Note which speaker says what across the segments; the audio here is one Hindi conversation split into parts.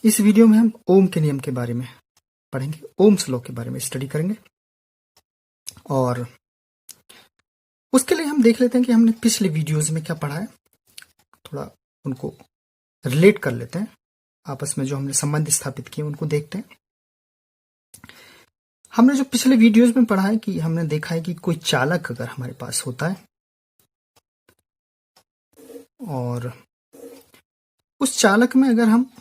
Speaker 1: इस वीडियो में हम ओम के नियम के बारे में पढ़ेंगे, ओम्स लॉ के बारे में स्टडी करेंगे। और उसके लिए हम देख लेते हैं कि हमने पिछले वीडियोस में क्या पढ़ा है, थोड़ा उनको रिलेट कर लेते हैं, आपस में जो हमने संबंध स्थापित किए उनको देखते हैं। हमने जो पिछले वीडियोस में पढ़ा है कि हमने देखा है कि कोई चालक अगर हमारे पास होता है और उस चालक में अगर हम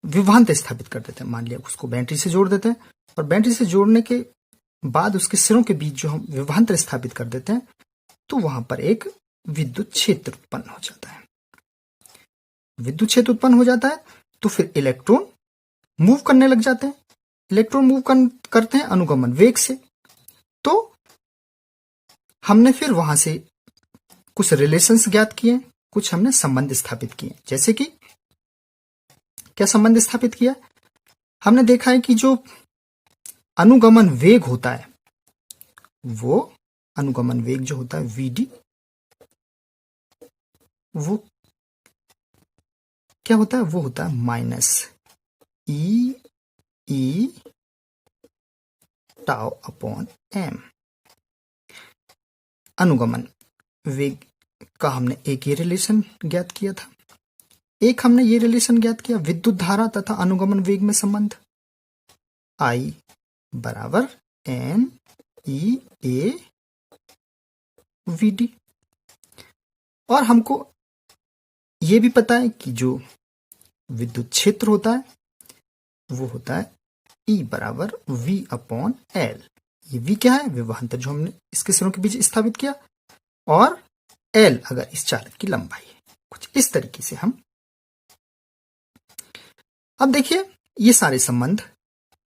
Speaker 1: विभवांतर स्थापित कर देते हैं, मान लिया उसको बैटरी से जोड़ देते हैं और बैटरी से जोड़ने के बाद उसके सिरों के बीच जो हम विभवांतर स्थापित कर देते हैं तो वहां पर एक विद्युत क्षेत्र उत्पन्न हो जाता है। विद्युत क्षेत्र उत्पन्न हो जाता है तो फिर इलेक्ट्रॉन मूव करने लग जाते हैं। इलेक्ट्रॉन मूव करते हैं अनुगमन वेग से। तो हमने फिर वहां से कुछ रिलेशंस ज्ञात किए, कुछ हमने संबंध स्थापित किए। जैसे कि क्या संबंध स्थापित किया, हमने देखा है कि जो अनुगमन वेग होता है, वो अनुगमन वेग जो होता है वीडी, वो क्या होता है, वो होता है माइनस ई टाउ अपॉन एम। अनुगमन वेग का हमने एक ये रिलेशन ज्ञात किया था। एक हमने ये रिलेशन ज्ञात किया विद्युत धारा तथा अनुगमन वेग में संबंध, आई बराबर N E A V D. और हमको ये भी पता है कि जो विद्युत क्षेत्र होता है वो होता है ई बराबर वी अपॉन एल। ये वी क्या है, विभवांतर जो हमने इसके सिरों के बीच स्थापित किया, और एल अगर इस चालक की लंबाई है। कुछ इस तरीके से हम अब देखिए ये सारे संबंध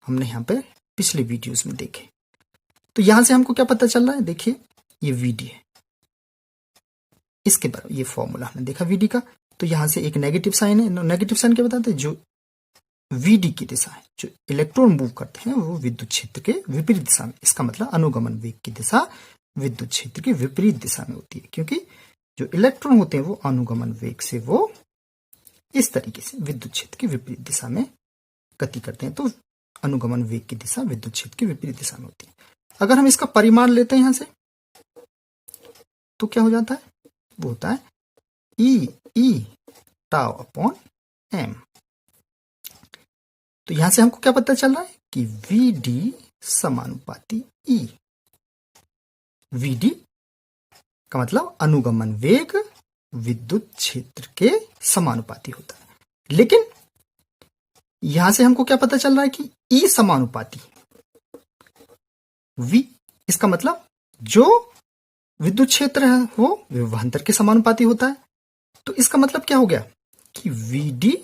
Speaker 1: हमने यहां पे पिछले वीडियोस में देखे। तो यहां से हमको क्या पता चल रहा है, देखिए ये वीडी है, इसके बराबर ये फॉर्मूला हमने देखा वीडी का। तो यहां से एक नेगेटिव साइन है। नेगेटिव साइन क्या बताते हैं, जो वीडी की दिशा है, जो इलेक्ट्रॉन मूव करते हैं वो विद्युत क्षेत्र के विपरीत दिशा में। इसका मतलब अनुगमन वेग की दिशा विद्युत क्षेत्र के विपरीत दिशा में होती है, क्योंकि जो इलेक्ट्रॉन होते हैं वो अनुगमन वेग से वो इस तरीके से विद्युत क्षेत्र की विपरीत दिशा में गति करते हैं। तो अनुगमन वेग की दिशा विद्युत क्षेत्र की विपरीत दिशा में होती है। अगर हम इसका परिमाण लेते हैं यहां से तो क्या हो जाता है, वो होता है ई टाउ अपॉन एम। तो यहां से हमको क्या पता चल रहा है कि वी डी समानुपाती ई। वी डी का मतलब अनुगमन वेग विद्युत क्षेत्र के समानुपाती होता है। लेकिन यहां से हमको क्या पता चल रहा है कि ई समानुपाती वी, इसका मतलब जो विद्युत क्षेत्र है वो विभवांतर के समानुपाती होता है। तो इसका मतलब क्या हो गया कि वी डी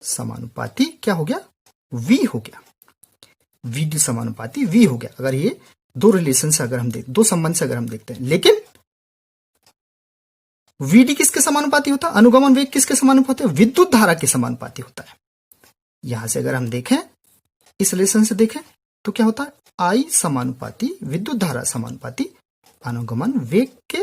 Speaker 1: समानुपाती क्या हो गया, वी हो गया। वी डी समानुपाती वी हो गया। अगर ये दो रिलेशन से अगर हम दो संबंध से अगर हम देखते हैं, लेकिन वीडी किसके समानुपाती होता है, अनुगमन वेग किसके समानुपाती होता है, विद्युत धारा के समानुपाती होता है। यहां से अगर हम देखें, इस रिलेशन से देखें तो क्या होता है, आई समानुपाती विद्युत धारा समानुपाती अनुगमन वेग के,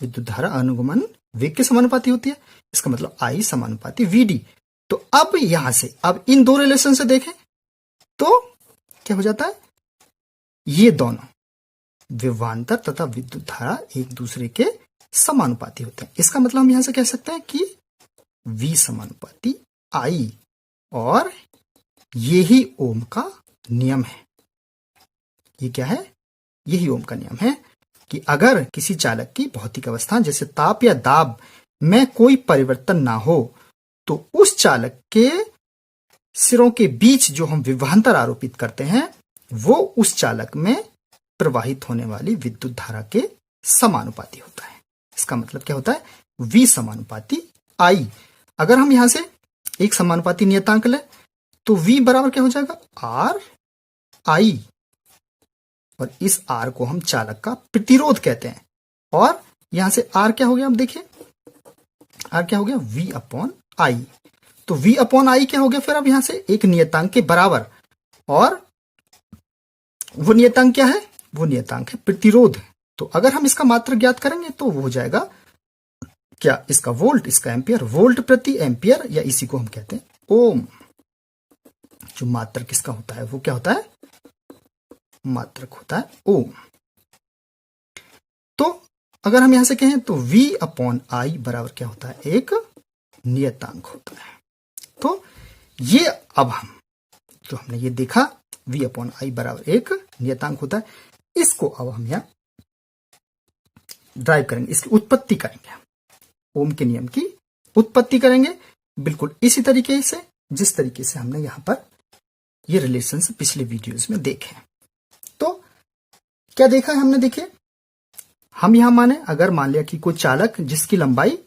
Speaker 1: विद्युत धारा अनुगमन वेग के समानुपाती होती है। इसका मतलब आई समानुपाती वीडी। तो अब यहां से अब इन दो रिलेशन से देखें तो क्या हो जाता है, ये दोनों विभवांतर तथा विद्युत धारा एक दूसरे के समानुपाती होते हैं। इसका मतलब हम यहां से कह सकते हैं कि V समानुपाती I, और यही ओम का नियम है। ये क्या है, यही ओम का नियम है कि अगर किसी चालक की भौतिक अवस्था जैसे ताप या दाब में कोई परिवर्तन ना हो तो उस चालक के सिरों के बीच जो हम विभवांतर आरोपित करते हैं वो उस चालक में प्रवाहित होने वाली विद्युत धारा के समानुपाती होता है। इसका मतलब क्या होता है, V समानुपाती I। अगर हम यहां से एक समानुपाती नियतांक लें तो V बराबर क्या हो जाएगा, R I, और इस R को हम चालक का प्रतिरोध कहते हैं। और यहां से R क्या हो गया, अब देखिए R क्या हो गया, V अपॉन I। तो V अपॉन I क्या हो गया फिर अब यहां से एक नियतांक के बराबर, और वो नियतांक क्या है, वो नियतांक है प्रतिरोध। तो अगर हम इसका मात्रक ज्ञात करेंगे तो वो हो जाएगा क्या इसका वोल्ट, इसका एम्पियर, वोल्ट प्रति एम्पियर, या इसी को हम कहते हैं ओम। जो मात्रक किसका होता है वो क्या होता है, मात्रक होता है ओम। तो अगर हम यहां से कहें तो V अपॉन आई बराबर क्या होता है, एक नियतांक होता है। तो ये अब हम जो हमने ये देखा V अपॉन आई बराबर एक नियतांक होता है, इसको अब हम यहां ड्राइव करेंगे, इसकी उत्पत्ति करेंगे, ओम के नियम की उत्पत्ति करेंगे बिल्कुल इसी तरीके से जिस तरीके से हमने यहां पर ये रिलेशंस पिछले वीडियोस में देखे। तो क्या देखा है हमने, देखिए हम यहां माने, अगर मान लिया कि कोई चालक जिसकी लंबाई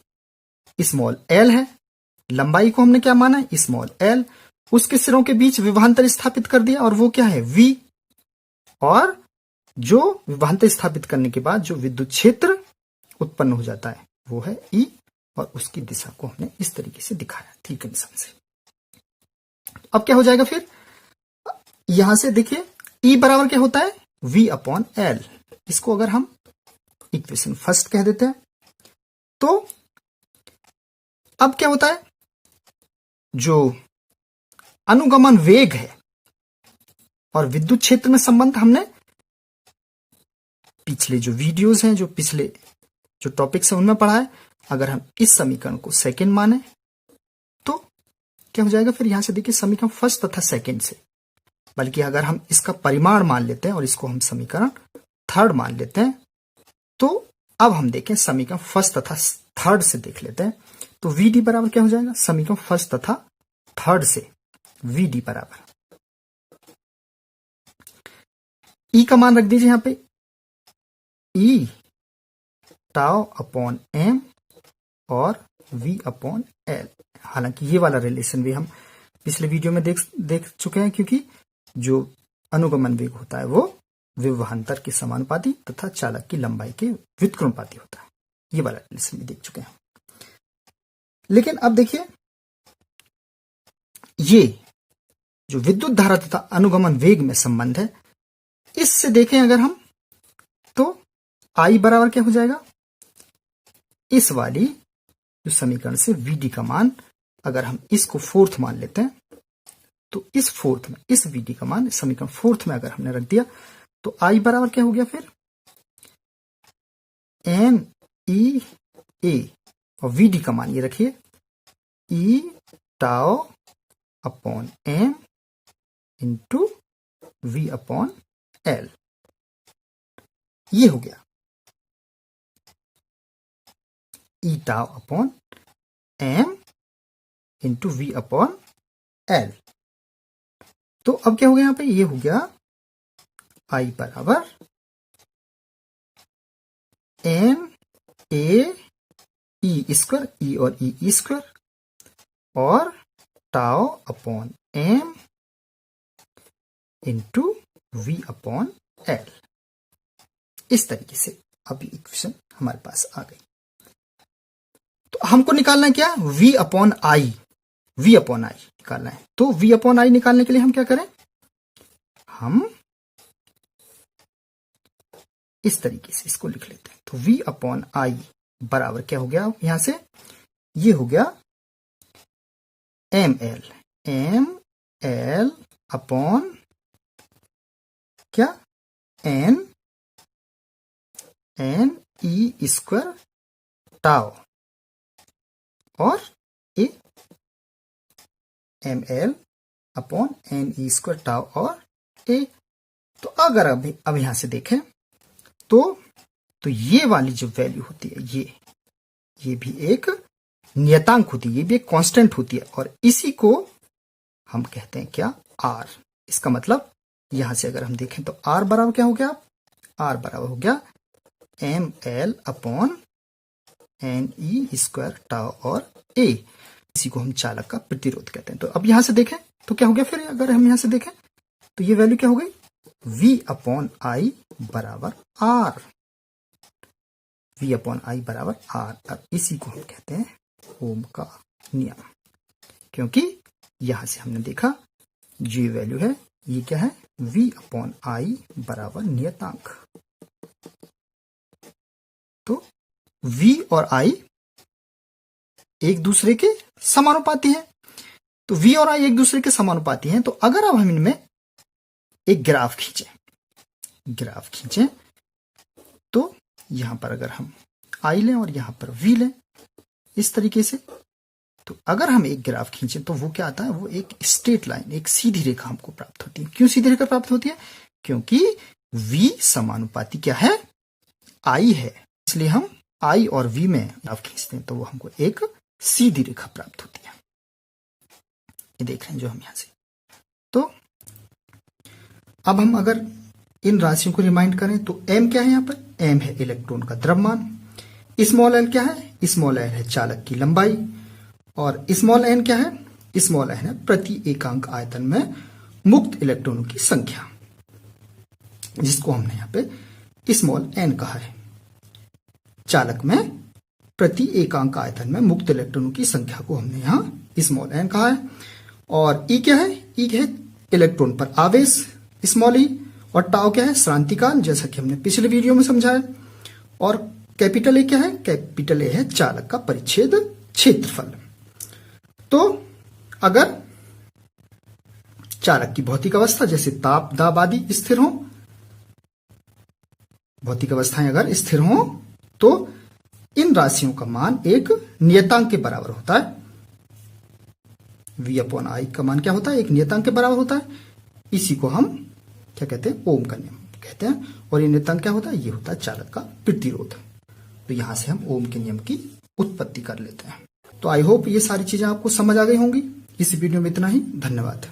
Speaker 1: स्मॉल एल है, लंबाई को हमने क्या माना स्मॉल एल, उसके सिरों के बीच विभवांतर स्थापित कर दिया और वो क्या है V, और जो विभवांतर स्थापित करने के बाद जो विद्युत क्षेत्र उत्पन्न हो जाता है वो है E, और उसकी दिशा को हमने इस तरीके से दिखाया थी कंडीशन से। अब क्या हो जाएगा फिर, यहां से देखिए E बराबर क्या होता है V अपॉन एल, इसको अगर हम इक्वेशन फर्स्ट कह देते हैं। तो अब क्या होता है, जो अनुगमन वेग है और विद्युत क्षेत्र में संबंध हमने पिछले जो वीडियोस हैं, जो पिछले जो टॉपिक्स हैं उनमें पढ़ा है। अगर हम इस समीकरण को सेकंड माने तो क्या हो जाएगा, फिर यहां से देखिए समीकरण फर्स्ट तथा सेकंड से, बल्कि अगर हम इसका परिमाण मान लेते हैं और इसको हम समीकरण थर्ड मान लेते हैं, तो अब हम देखें समीकरण फर्स्ट तथा थर्ड से देख लेते हैं। तो VD बराबर क्या हो जाएगा, समीकरण फर्स्ट तथा थर्ड से VD बराबर E का मान रख दीजिए यहां पे, E टाउ अपॉन M और V अपॉन L। हालांकि ये वाला रिलेशन भी हम पिछले वीडियो में देख चुके हैं, क्योंकि जो अनुगमन वेग होता है वो विभवांतर के समानुपाती तथा चालक की लंबाई के व्युत्क्रमानुपाती होता है, ये वाला रिलेशन भी देख चुके हैं। लेकिन अब देखिए ये जो विद्युत धारा तथा अनुगमन वेग में संबंध है, इससे देखें अगर हम तो I बराबर क्या हो जाएगा, इस वाली जो समीकरण से VD का मान अगर हम इसको फोर्थ मान लेते हैं, तो इस फोर्थ में इस VD का मान समीकरण फोर्थ में अगर हमने रख दिया तो I बराबर क्या हो गया फिर NEA, और VD का मान ये रखिए E tau upon M into V upon L, ये हो गया E tau upon M into V upon L। तो अब क्या हो गया यहां पे, ये हो गया I बराबर NAE स्क्वायर, E और E स्क्वायर, और tau upon M into V upon L। इस तरीके से अभी इक्वेशन हमारे पास आ गई। तो हमको निकालना है क्या, V upon I, V upon I निकालना है। तो V अपॉन आई निकालने के लिए हम क्या करें, हम इस तरीके से इसको लिख लेते हैं। तो V अपॉन आई बराबर क्या हो गया, यहां से ये हो गया ML अपॉन क्या N E स्क्वायर टाउ और A, ML upon NE square tau और A। तो अगर अब यहां से देखें तो ये वाली जो वैल्यू होती है ये भी एक नियतांक होती है, ये भी एक कांस्टेंट होती है, और इसी को हम कहते हैं क्या, R। इसका मतलब यहां से अगर हम देखें तो R बराबर क्या हो गया, R बराबर हो गया ML upon NE square tau और A, इसी को हम चालक का प्रतिरोध कहते हैं। तो अब यहां से देखें तो क्या हो गया, फिर अगर हम यहां से देखें तो ये वैल्यू क्या हो गई, V अपॉन आई बराबर R, V अपॉन आई बराबर R। अब इसी को हम कहते हैं ओम का नियम, क्योंकि यहां से हमने देखा जो वैल्यू है ये क्या है, V अपॉन आई बराबर नियतांक। तो V और I एक दूसरे के समानुपाती है। तो V और I एक दूसरे के समानुपाती हैं। तो अगर अब हम इनमें एक ग्राफ खींचें तो यहां पर अगर हम I लें और यहां पर V लें इस तरीके से, तो अगर हम एक ग्राफ खींचें तो वो क्या आता है, वो एक स्ट्रेट लाइन, एक सीधी रेखा हमको प्राप्त होती है। क्यों सीधी रेखा प्राप्त होती है? क्योंकि V समानुपाती क्या है, I है, इसलिए हम I और V में ग्राफ खींचते हैं तो वो हमको एक सीधी रेखा प्राप्त होती है। ये देख रहे हैं जो हम यहां से। तो अब हम अगर इन राशियों को रिमाइंड करें तो m क्या है, यहाँ पर m है इलेक्ट्रॉन का द्रव्यमान, स्मॉल l क्या है, स्मॉल l है चालक की लंबाई, और स्मॉल n क्या है, स्मॉल n है प्रति एकांक आयतन में मुक्त इलेक्ट्रॉनों की संख्या, जिसको हमने यहाँ पे स्मॉल n कहा है। चालक में प्रति एकांक आयतन में मुक्त इलेक्ट्रॉनों की संख्या को हमने यहाँ स्मॉल n कहा है। और E क्या है, E है इलेक्ट्रॉन पर आवेश स्मॉल e, और टाउ क्या है श्रांतिकाल, जैसा कि हमने पिछले वीडियो में समझाया। और कैपिटल ए क्या है, कैपिटल ए है चालक का परिच्छेद क्षेत्रफल। तो अगर चालक की भौतिक अवस्था जैसे ताप, दाब आदि स्थिर हो, भौतिक अवस्थाएं अगर स्थिर हो तो इन राशियों का मान एक नियतांक के बराबर होता है। V/I का मान क्या होता है, एक नियतांक के बराबर होता है। इसी को हम क्या कहते हैं, ओम का नियम कहते हैं। और ये नियतांक क्या होता है, ये होता है चालक का प्रतिरोध। तो यहां से हम ओम के नियम की उत्पत्ति कर लेते हैं। तो आई होप ये सारी चीजें आपको समझ आ गई होंगी। इस वीडियो में इतना ही, धन्यवाद।